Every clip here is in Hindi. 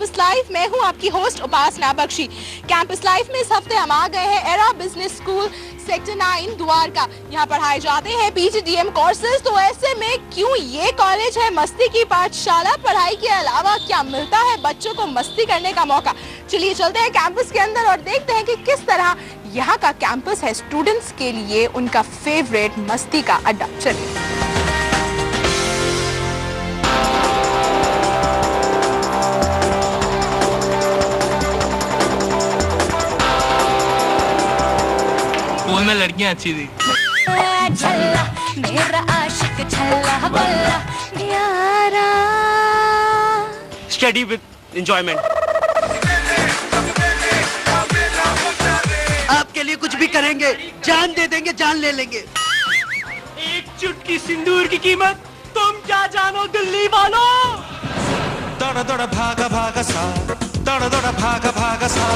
Campus life. मैं हूं आपकी होस्ट उपासना बख्शी। कैंपस लाइफ में इस हफ्ते हम आ गए हैं era business school sector 9 Dwarka. यहाँ पढ़ाए जाते हैं PGDM कोर्सेज। तो ऐसे में क्यों ये कॉलेज है मस्ती की पाठशाला? पढ़ाई के अलावा क्या मिलता है बच्चों को मस्ती करने का मौका? चलिए चलते हैं कैंपस के अंदर और देखते हैं कि किस तरह यहाँ का कैंपस है स्टूडेंट्स के लिए उनका फेवरेट मस्ती का अड्डा। चलिए स्कूल में लड़कियां अच्छी थी। मेरा आशिक छल्ला बल्ला यारा। Study with enjoyment. आपके लिए कुछ भी करेंगे, जान दे देंगे, जान ले लेंगे। एक चुटकी सिंदूर की कीमत तुम क्या जानो दिल्ली वालों। दौड़ा दौड़ा भागा भागा सा, दौड़ा दौड़ा भागा भागा सा।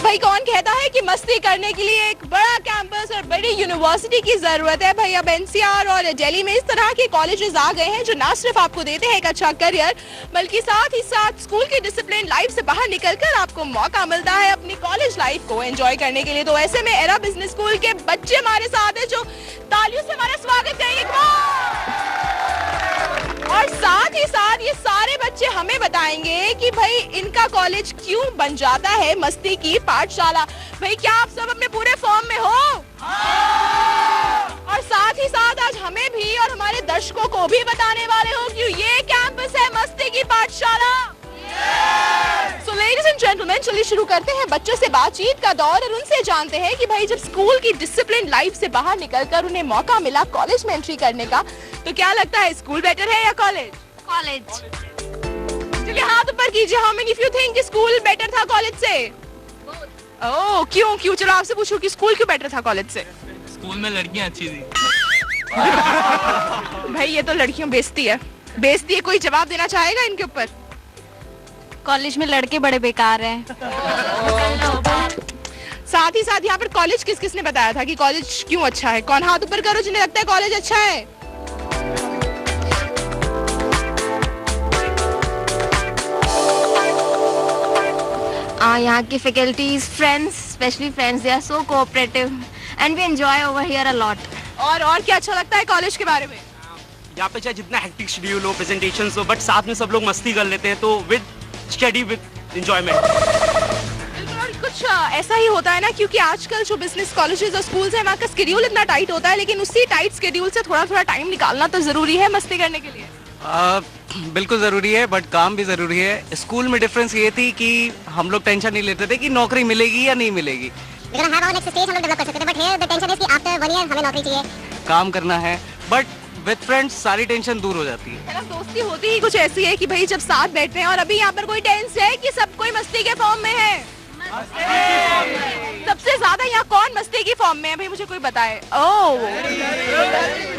भाई कौन कहता है कि मस्ती करने के लिए एक बड़ा कैंपस और बड़ी यूनिवर्सिटी की जरूरत है? भाई अब NCR और दिल्ली में इस तरह के कॉलेजेस आ गए हैं जो ना सिर्फ आपको देते हैं एक अच्छा करियर, बल्कि साथ ही साथ स्कूल की डिसिप्लिन लाइफ से बाहर निकलकर आपको मौका मिलता है अपनी कॉलेज लाइफ को एंजॉय करने के लिए। तो ऐसे में एरा बिजनेस स्कूल के बच्चे हमारे साथ हैं जो तालियों से हमारा स्वागत करेंगे। और साथ ही साथ ये सारे बच्चे हमें बताएंगे कि भाई इनका कॉलेज क्यों बन जाता है मस्ती की पाठशाला। भाई क्या आप सब अपने पूरे फॉर्म में हो? और साथ ही साथ आज हमें भी और हमारे दर्शकों को भी बताने वाले हो कि ये कैंपस है मस्ती की पाठशाला। So ladies and gentlemen, चलिए शुरू करते हैं बच्चों से बातचीत का दौर और उनसे जानते हैं कि भाई जब स्कूल की डिसिप्लिन लाइफ से बाहर निकलकर उन्हें मौका मिला कॉलेज में एंट्री करने का, तो क्या लगता है स्कूल बेटर है या कॉलेज? कॉलेज। चलिए हाथ ऊपर कीजिए। How many of you think school better था कॉलेज से? ओह क्यों क्यों? चलो आपसे पूछो कि स्कूल क्यों बेटर था कॉलेज से? स्कूल में लड़कियां अच्छी थी। भाई ये तो लड़कियों बेइज्जती है, बेइज्जती है। कोई जवाब देना चाहेगा इनके ऊपर? कॉलेज में लड़के बड़े बेकार हैं। साथ ही साथ यहाँ पर कॉलेज किस किसने बताया था कि कॉलेज क्यों अच्छा है? कौन हाथ ऊपर करो जिन्हें लगता है कॉलेज अच्छा है। यहाँ की faculties, friends, specially friends, they are so cooperative and we enjoy over here a lot. और क्या अच्छा लगता है कॉलेज के बारे में? यहाँ पे चाहे जितना हेक्टिक शेड्यूल हो, प्रेजेंटेशंस हो, बट साथ में सब लोग मस्ती कर लेते हैं। तो विद स्टडी विद एंजॉयमेंट। और कुछ ऐसा ही होता है ना, क्योंकि आजकल जो बिजनेस कॉलेजेस और स्कूल्स हैं वहाँ का शेड्यूल इतना टाइट होता है, लेकिन उसी टाइट शेड्यूल से थोड़ा थोड़ा टाइम निकालना तो जरूरी है मस्ती करने के लिए। बिल्कुल ज़रूरी है, बट काम भी ज़रूरी है। स्कूल में डिफरेंस ये थी कि हम लोग टेंशन नहीं लेते थे कि नौकरी मिलेगी या नहीं मिलेगी। काम करना है, बट विद फ्रेंड्स सारी टेंशन दूर हो जाती है। दोस्ती होती ही कुछ ऐसी है कि भाई जब साथ बैठते हैं, और अभी यहाँ पर कोई टेंस है कि सब कोई मस्ती के फॉर्म में है? सबसे ज्यादा यहाँ कौन मस्ती की फॉर्म में है? भाई मुझे कोई बताए। ओह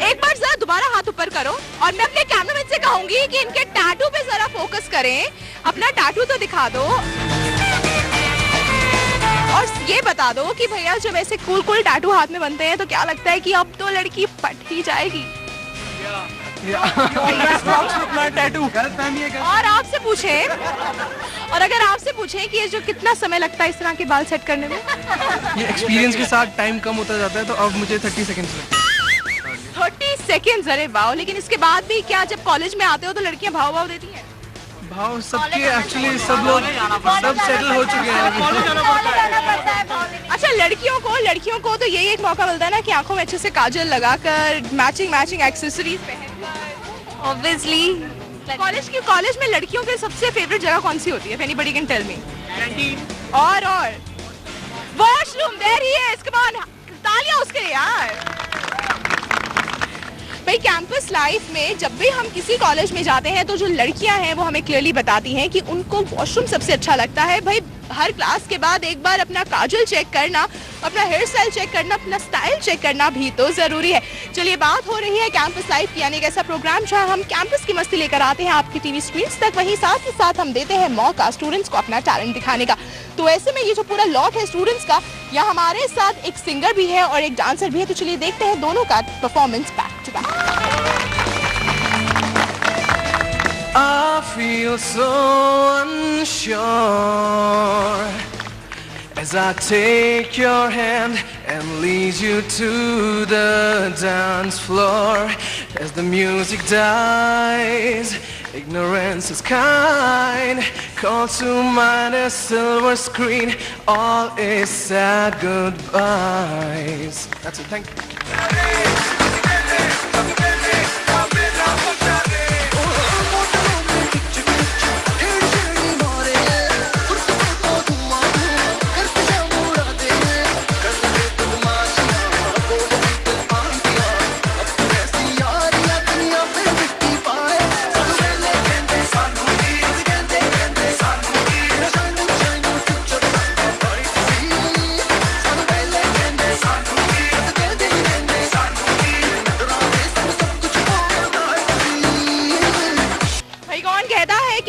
एक बार जरा दोबारा हाथ ऊपर करो और मैं अपने कैमरामैन से कहूंगी कि इनके टैटू पे जरा फोकस करें। अपना टैटू तो दिखा दो और ये बता दो कि भैया जब ऐसे कूल कूल टैटू हाथ में बनते हैं तो क्या लगता है कि अब तो लड़की पट ही जाएगी? टैटू। और आपसे पूछे, और अगर आपसे पूछे कि ये जो कितना समय लगता है इस तरह के बाल सेट करने में? ये एक्सपीरियंस के साथ टाइम कम होता जाता है, तो अब मुझे 30 सेकंड्स लगते। 30 सेकंड्स? अरे वाह। लेकिन इसके बाद भी क्या जब कॉलेज में आते हो तो लड़कियां भाव देती हैं? भाव सबके एक्चुअली सब लोग सब सेटल हो चुके हैं। अच्छा लड़कियों को तो यही एक मौका मिलता है ना कि आंखों में अच्छे से काजल लगाकर मैचिंग एक्सेसरीज पहनकर। ऑब्वियसली कॉलेज में लड़कियों के सबसे फेवरेट जगह कौन सी होती है? If anybody can tell me. और washroom. There he is. Come on, तालियां उसके लिए यार। भाई क्या कैंपस लाइफ में जब भी हम किसी कॉलेज में जाते हैं तो जो लड़कियां हैं वो हमें क्लियरली बताती हैं कि उनको वॉशरूम सबसे अच्छा लगता है। भाई हर क्लास के बाद एक बार अपना काजल चेक करना, अपना हेयर स्टाइल चेक करना, अपना स्टाइल चेक करना भी तो जरूरी है। चलिए, बात हो रही है कैंपस लाइफ की, यानी एक ऐसा प्रोग्राम जहां हम कैंपस की मस्ती लेकर आते हैं आपकी टीवी स्क्रीन्स तक, वहीं साथ ही साथ हम देते हैं मौका स्टूडेंट्स को अपना टैलेंट दिखाने का। तो ऐसे में ये जो पूरा लॉट है स्टूडेंट्स का, यहाँ हमारे साथ एक सिंगर भी है और एक डांसर भी है। तो चलिए देखते हैं दोनों का performance back to back. I feel so unsure as I take your hand and lead you to the dance floor. As the music dies, ignorance is kind. Call to mind a silver screen. All is sad goodbyes. That's it. Thank you.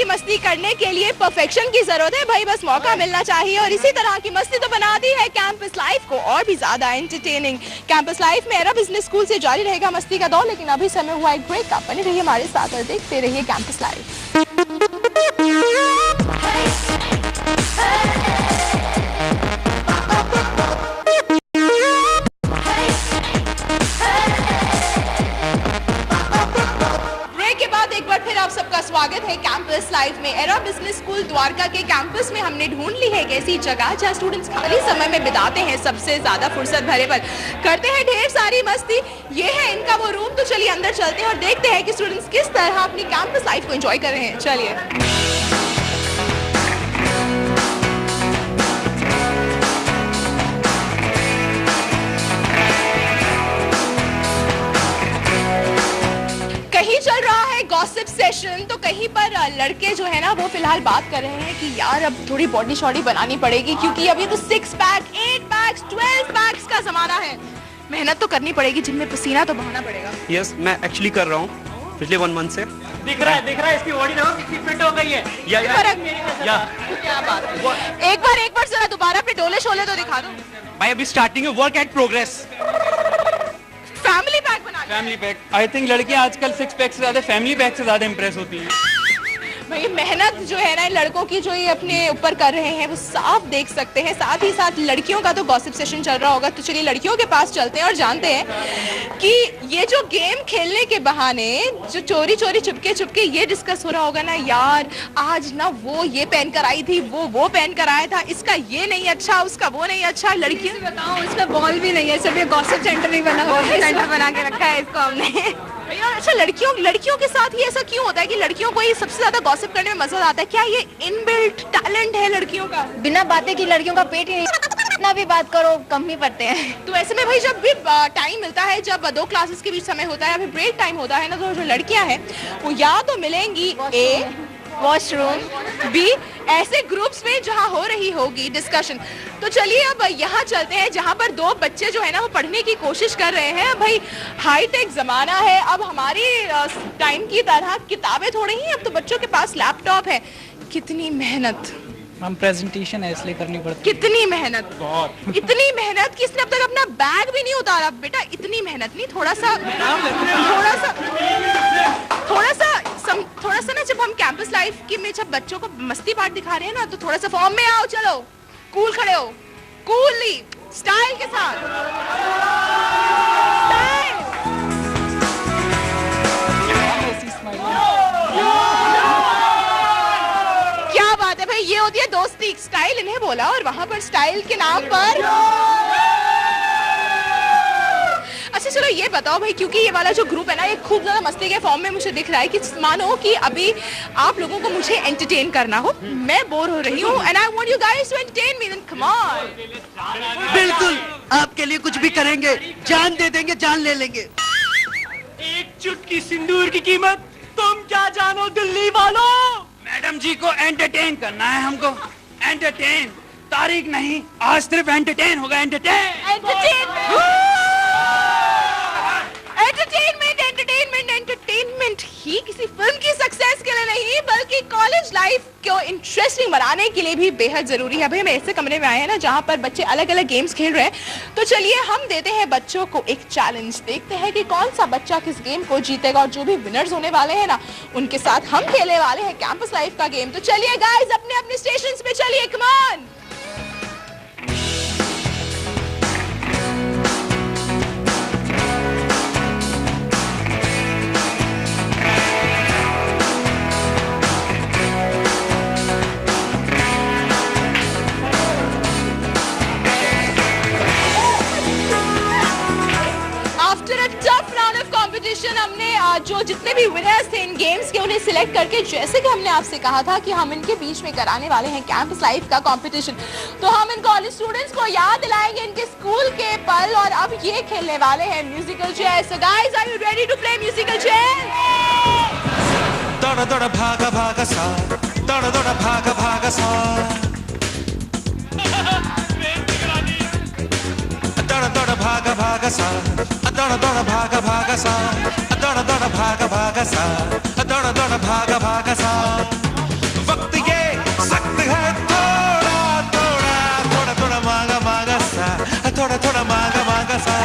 मस्ती करने के लिए परफेक्शन की जरूरत है भाई, बस मौका मिलना चाहिए। और इसी तरह की मस्ती तो बनाती है कैंपस लाइफ को और भी ज्यादा एंटरटेनिंग। कैंपस लाइफ में एरा बिजनेस स्कूल से जारी रहेगा मस्ती का दौर, लेकिन अभी समय हुआ एक ब्रेक का। बने रहिए हमारे साथ और देखते रहिए कैंपस लाइफ। आप सबका स्वागत है कैंपस लाइफ में। एरा बिजनेस स्कूल द्वारका के कैंपस में हमने ढूंढ ली है एक ऐसी जगह जहां स्टूडेंट्स खाली समय में बिताते हैं सबसे ज्यादा फुर्सत भरे पल, करते हैं ढेर सारी मस्ती। ये है इनका वो रूम। तो चलिए अंदर चलते हैं और देखते हैं कि स्टूडेंट्स किस तरह अपनी कैंपस लाइफ को एंजॉय कर रहे हैं। चलिए। कहीं चल रहा है गॉसिप सेशन, तो कहीं पर लड़के जो है ना वो फिलहाल बात कर रहे हैं कि यार अब थोड़ी बॉडी शॉडी बनानी पड़ेगी, क्योंकि अभी तो 6 पैक 8 पैक्स 12 पैक्स का जमाना है। मेहनत तो करनी पड़ेगी, जिनमें पसीना तो बहाना पड़ेगा। यस, मैं एक्चुअली कर रहा हूँ पिछले 1 मंथ से। दिख रहा है इसकी बॉडी देखो कितनी फिट हो गई है। क्या बात है। एक बार जरा दोबारा पे डोले शोले तो दिखा दो भाई। अभी स्टार्टिंग है, work at progress. Family pack बना, फैमिली पैक। आई थिंक लड़कियां आजकल 6 पैक से ज्यादा फैमिली पैक से ज्यादा इंप्रेस होती हैं। भाई मेहनत जो है ना लड़कों की जो ये अपने ऊपर कर रहे हैं वो साफ देख सकते हैं। साथ ही साथ लड़कियों का तो गॉसिप सेशन चल रहा होगा। तो चलिए लड़कियों के पास चलते हैं और जानते हैं कि ये जो गेम खेलने के बहाने जो चोरी चोरी चुपके ये डिस्कस हो रहा होगा ना, यार आज ना वो ये पहन कर आई थी, वो पहन कर आया था, इसका ये नहीं अच्छा, उसका वो नहीं अच्छा। लड़कियों बताओ, इसका बॉल भी नहीं है, सिर्फ ये गॉसिप सेंटर नहीं बना, गॉसिप सेंटर बना के रखा है इसको हमने। अच्छा, लड़कियों के साथ ही ऐसा क्यों होता है कि लड़कियों को ही सबसे ज्यादा गॉसिप करने में मजा आता है? क्या ये इनबिल्ट टैलेंट है लड़कियों का? बिना बातें की लड़कियों का पेट ही नहीं, कितना भी बात करो कम ही पड़ते हैं। तो ऐसे में भाई जब भी टाइम मिलता है, जब 2 क्लासेस के बीच समय होता है या फिर ब्रेक टाइम होता है ना, तो जो लड़कियां हैं वो या तो मिलेंगी ए वॉशरूम, बी ऐसे ग्रुप्स में जहां हो रही होगी डिस्कशन। तो चलिए अब यहाँ चलते हैं जहां पर 2 बच्चे जो है ना वो पढ़ने की कोशिश कर रहे हैं। भाई हाईटेक जमाना है, अब हमारी टाइम की तरह किताबें थोड़ी ही, अब तो बच्चों के पास लैपटॉप है। कितनी मेहनत, हम प्रेजेंटेशन है इसलिए करनी पड़ती है। कितनी मेहनत, बहुत इतनी मेहनत कि इसने अब तक अपना बैग भी नहीं उतारा। बेटा इतनी मेहनत नहीं, थोड़ा सा ना, जब हम कैंपस लाइफ की में जब बच्चों को मस्ती पार्ट दिखा रहे हैं ना, तो थोड़ा सा फॉर्म में आओ। चलो कूल खड़े हो, कूली स्टाइल के साथ। क्या बात है भाई, ये होती है दोस्ती। स्टाइल इन्हें बोला और वहां पर स्टाइल के नाम पर। अच्छा चलो ये बताओ भाई, क्योंकि ये वाला जो ग्रुप है ना ये खूब ज्यादा मस्ती के फॉर्म में मुझे दिख रहा है कि मानो कि अभी आप लोगों को मुझे एंटरटेन करना हो, मैं बोर हो रही हूँ and I want you guys to entertain me, then come on. बिल्कुल, आपके लिए कुछ भी करेंगे, जान दे देंगे, जान ले लेंगे। एक चुटकी सिंदूर की कीमत तुम क्या जानो दिल्ली वालों। मैडम जी को एंटरटेन करना है हमको, एंटरटेन, तारीख नहीं, आज सिर्फ एंटरटेन होगा, एंटरटेन। एंटरटेनमेंट ही किसी फिल्म की सक्सेस के लिए नहीं बल्कि कॉलेज लाइफ को इंटरेस्टिंग बनाने के लिए भी बेहद जरूरी है। भाई हम ऐसे कमरे में आए हैं ना जहाँ पर बच्चे अलग अलग गेम्स खेल रहे हैं, तो चलिए हम देते हैं बच्चों को एक चैलेंज, देखते हैं कि कौन सा बच्चा किस गेम को जीतेगा और जो भी विनर्स होने वाले हैं ना उनके साथ हम खेलने वाले हैं कैंपस लाइफ का गेम। तो चलिए गाइस अपने अपने स्टेशंस पे चलिए, कम ऑन। हमने जो जितने भी विनर्स थे इन गेम्स के उन्हें सिलेक्ट करके, जैसे कि हमने आपसे कहा था कि हम इनके बीच में कराने वाले हैं कैंपस लाइफ का कंपटीशन, तो हम इन कॉलेज स्टूडेंट्स को याद दिलाएंगे इनके स्कूल के पल और अब ये खेलने वाले हैं musical chair. So guys are you ready to play musical chair? दौड़ा दौड़ा भागा भागा सा, दौड़ा दौड़ा भागा भागा सा, दौड़ा दौड़ा भागा भागा सा, दौड़ा दौड़ा भागा भागा सा, दौड़ा दौड़ा भागा भागा सा, दौड़ा दौड़ा भागा भागा सा। वक्त ये सख्त है, थोड़ा थोड़ा थोड़ा थोड़ा मांगा मांगा सा, थोड़ा थोड़ा मांगा मांगा सा,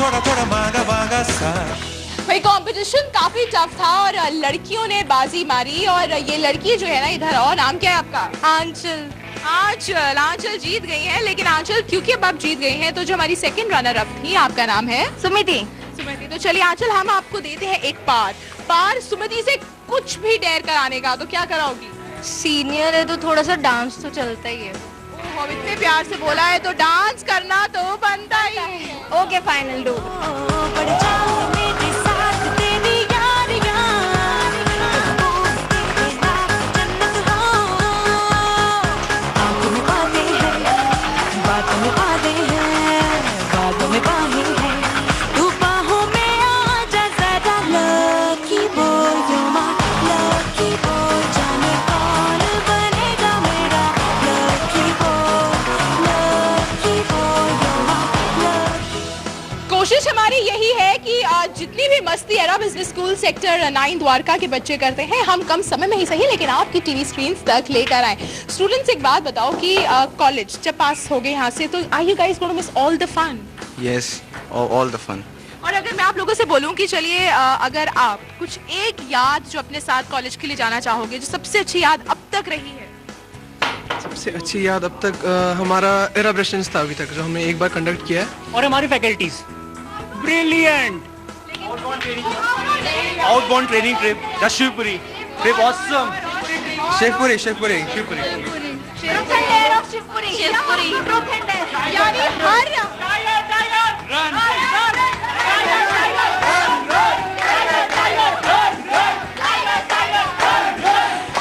थोड़ा थोड़ा मांगा मांगा सा। भाई कंपटीशन काफी टफ था और लड़कियों ने बाजी मारी और ये लड़की जो है ना इधर, और नाम क्या है आपका? आंचल। आंचल जीत गई है, लेकिन आंचल क्योंकि अब आप जीत गई हैं तो जो हमारी सेकंड रनर अप थी, आपका नाम है? सुमिति। तो चलिए आंचल हम आपको देते हैं एक पार सुमिति से कुछ भी डेयर कराने का, तो क्या कराओगी? सीनियर है तो थोड़ा सा डांस तो चलता ही है। ओहो, इतने प्यार से बोला है तो डांस करना तो बनता ही है। Okay final do. कोशिश हमारी यही है कि जितनी भी मस्ती era business school sector 9 Dwarka के बच्चे करते हैं हम कम समय में ही सही लेकिन आपकी टीवी स्क्रीन तक लेकर आए। स्टूडेंट्स एक बात बताओ कि कॉलेज जब पास हो गए यहाँ से तो are you guys going to miss all the fun? Yes, all the fun. और अगर मैं आप लोगों से बोलूं कि चलिए अगर आप कुछ एक याद जो अपने साथ कॉलेज के लिए जाना चाहोगे, जो सबसे अच्छी याद अब तक रही है? सबसे अच्छी याद अब तक हमारा एरा ब्रेशंस था अभी तक, जो हमने एक बार कंडक्ट किया है। और हमारी faculties brilliant. Outbound training trip Shivpuri trip awesome. Shivpuri यानी हर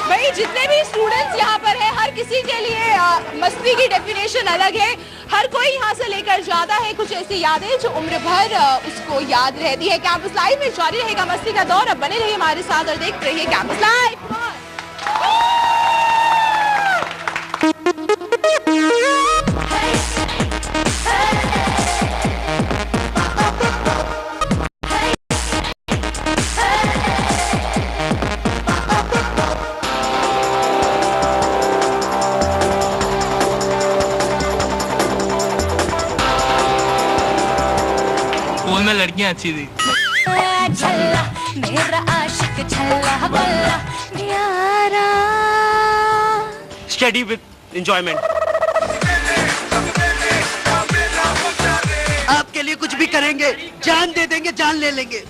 भाई जितने भी स्टूडेंट्स यहाँ पर है हर किसी के लिए मस्ती की डेफिनेशन अलग है। हर कोई यहाँ से लेकर जाता है कुछ ऐसी यादें जो उम्र भर उसको याद रहती है। कैंपस लाइफ में जारी रहेगा मस्ती का दौर। अब बने रहिए हमारे साथ और देखते रहिए कैंपस लाइफ। स्कूल में लड़कियां अच्छी थी। मेरा आशिक छल्ला बल्ला यारा। Study with enjoyment. आपके लिए कुछ भी करेंगे, जान दे देंगे, जान ले लेंगे।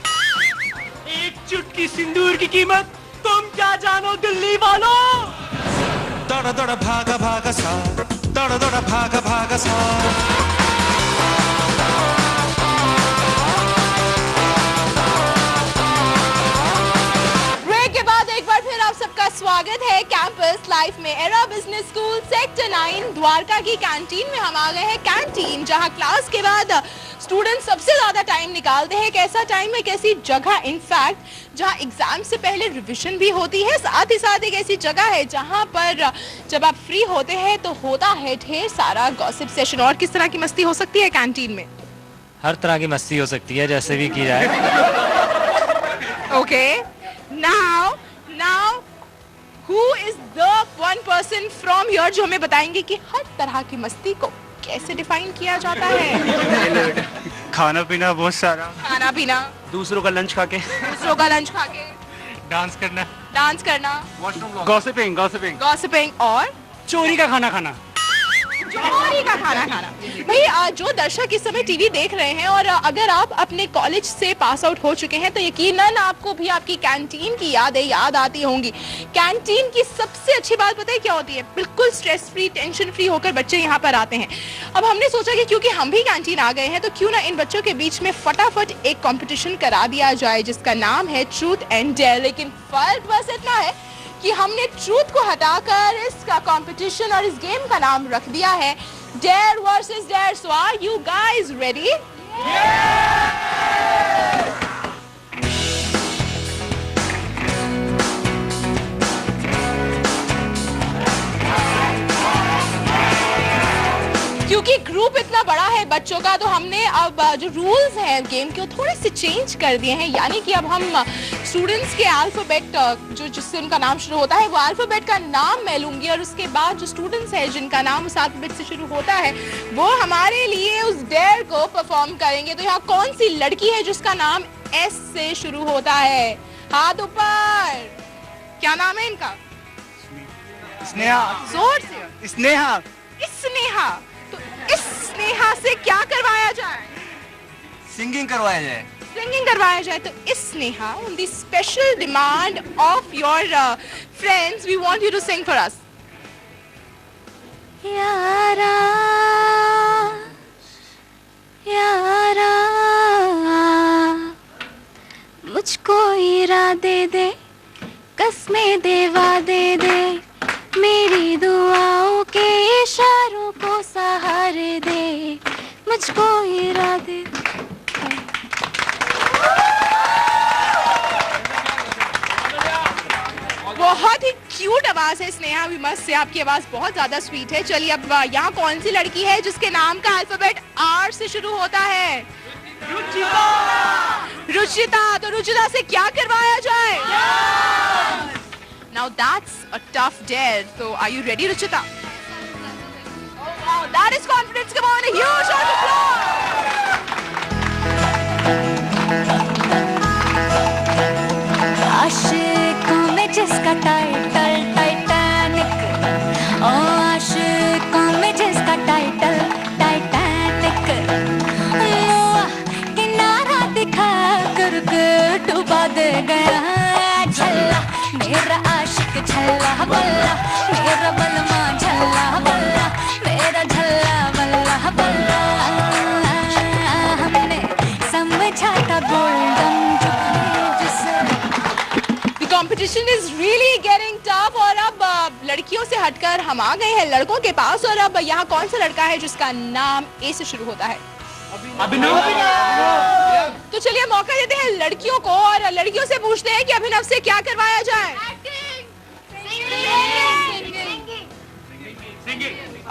एक चुटकी सिंदूर की कीमत तुम क्या जानो दिल्ली वालों। दौड़ा दौड़ा भागा भागा सा, दौड़ा दौड़ा भागा भागा सा। ब्रेक के बाद एक बार फिर आप सबका स्वागत है कैंपस लाइफ में। Era business school sector 9 Dwarka की कैंटीन में हम आ गए हैं। कैंटीन जहां क्लास के बाद स्टूडेंट सबसे ज्यादा टाइम निकालते हैं। एक ऐसा टाइम, एक ऐसी जगह इनफैक्ट जहां एग्जाम से पहले रिवीजन भी होती है, साथ ही साथ एक ऐसी जगह है जहां पर जब आप फ्री होते हैं तो होता है ढेर सारा गॉसिप सेशन। और किस तरह की मस्ती हो सकती है कैंटीन में? हर तरह की मस्ती हो सकती है, जैसे भी की जाए। Okay, now who is the one person from here जो हमें बताएंगे कि हर तरह की मस्ती को कैसे डिफाइन किया जाता है? खाना पीना बहुत सारा, खाना पीना, दूसरों का लंच खा के, दूसरों का लंच खा के, डांस करना, गॉसिपिंग गॉसिपिंग गॉसिपिंग और चोरी का खाना खाना। चोरी का खाना खाना। भाई जो दर्शक इस समय टीवी देख रहे हैं और अगर आप अपने कॉलेज से पास आउट हो चुके हैं तो यकीनन आपको भी आपकी कैंटीन की यादें याद आती होंगी। कैंटीन की सबसे अच्छी बात पता है क्या होती है? बिल्कुल स्ट्रेस फ्री, टेंशन फ्री होकर बच्चे यहाँ पर आते हैं। अब हमने सोचा कि क्योंकि हम भी कैंटीन आ गए हैं तो क्यों ना इन बच्चों के बीच में फटाफट एक कॉम्पिटिशन करा दिया जाए जिसका नाम है ट्रूथ एंड डेयर। लेकिन फर्क बस इतना है कि हमने ट्रूथ को हटाकर इसका कंपटीशन और इस गेम का नाम रख दिया है dare versus dare. So are you guys ready? क्योंकि ग्रुप इतना बड़ा है बच्चों का तो हमने अब जो रूल्स हैं गेम के वो थोड़े से चेंज कर दिए हैं। यानी कि अब हम स्टूडेंट्स के अल्फाबेट जिससे उनका नाम शुरू होता है वो अल्फाबेट का नाम मैं लूंगी और उसके बाद जो स्टूडेंट्स हैं जिनका नाम उस अल्फाबेट से शुरू होता है वो हमारे लिए उस डेयर को परफॉर्म करेंगे। तो यहाँ कौन सी लड़की है जिसका नाम एस से शुरू होता है? हाथ ऊपर। क्या नाम है इनका? स्नेहा। जोर से। स्नेहा। स्नेहा। तो इस स्नेहा से क्या करवाया जाए? सिंगिंग करवाया जाए। सिंगिंग करवाया जाए। तो इस Sneha, on the special demand of your friends, we want you to sing for us. यारा यारा मुझको इरादे दे, कसमें देवा दे दे, मेरी दुआओं के इशारों को सहारे दे, मुझको इरादे। बहुत ही क्यूट आवाज है स्नेहा, वी मस्ट से आपकी आवाज बहुत ज्यादा स्वीट है। चलिए अब यहाँ कौन सी लड़की है जिसके नाम का अल्फाबेट आर से शुरू होता है? रुचिता। रुचिता। तो रुचिता से क्या करवाया जाए? Now that's a tough dare. So are you ready, Ruchita? Oh wow, that is confidence. Come on, a huge round of applause. आशिकों में जिसका टाइटल टाइटैनिक, ओ आशिकों में जिसका टाइटल टाइटैनिक, किनारा दिखा कर डुबा दे गया झल्ला मेरा आशिक झल्ला बल्ला, मेरा बलमा झल्ला बल्ला, मेरा झल्ला बल्ला बल्ला। हमने समझा था golden The competition is really getting tough और अब लड़कियों से हटकर हम आ गए हैं लड़कों के पास और अब यहाँ कौन सा लड़का है जिसका नाम ए से शुरू होता है? अभिनव। तो चलिए मौका देते हैं लड़कियों को और लड़कियों से पूछते हैं कि अभिनव से क्या करवाया जाए?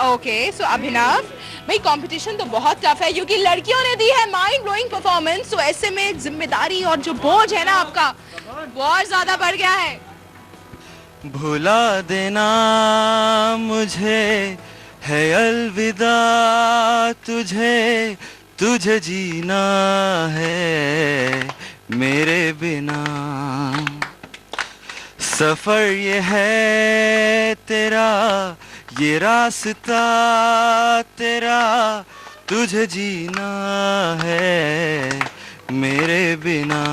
ओके, सो अभिनव भाई कंपटीशन तो बहुत टफ है क्योंकि लड़कियों ने दी है माइंड ब्लोइंग परफॉर्मेंस। तो ऐसे में जिम्मेदारी और जो बोझ है ना आपका बहुत ज्यादा बढ़ गया है। भुला देना मुझे है अलविदा तुझे, तुझे जीना है मेरे बिना। सफर ये है तेरा, ये रास्ता तेरा, तुझे जीना है मेरे बिना।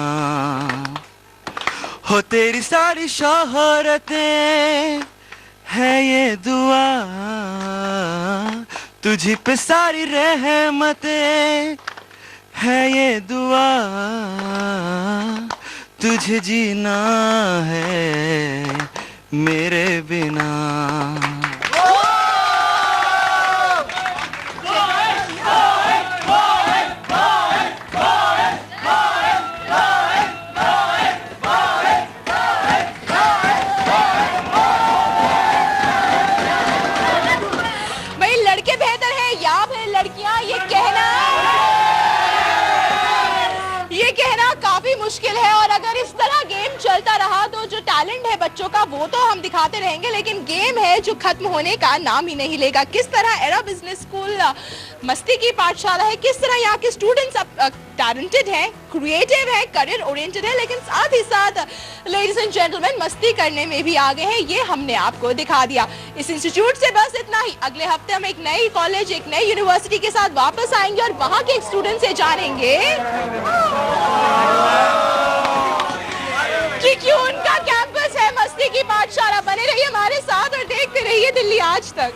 हो तेरी सारी शोहरतें है ये दुआ, तुझी पे सारी रहमतें है ये दुआ, तुझे जीना है मेरे बिना। अगर इस तरह गेम चलता रहा तो जो टैलेंट है बच्चों का वो तो हम दिखाते रहेंगे, लेकिन गेम है जो खत्म होने का नाम ही नहीं लेगा। किस तरह एरा बिजनेस स्कूल मस्ती की पाठशाला है, किस तरह यहाँ के स्टूडेंट्स टैलेंटेड हैं, क्रिएटिव है, करियर ओरिएंटेड है, लेकिन साथ ही साथ लेडीज एंड जेंटलमैन मस्ती करने में भी आगे हैं, ये हमने आपको दिखा दिया। इस इंस्टीट्यूट से बस इतना ही। अगले हफ्ते हम एक नई कॉलेज, एक नई यूनिवर्सिटी के साथ वापस आएंगे और वहाँ के एक स्टूडेंट से जानेंगे कि क्यों उनका कैंपस है मस्ती की पाठशाला। बने रहिए हमारे साथ और देखते रहिए दिल्ली आज तक।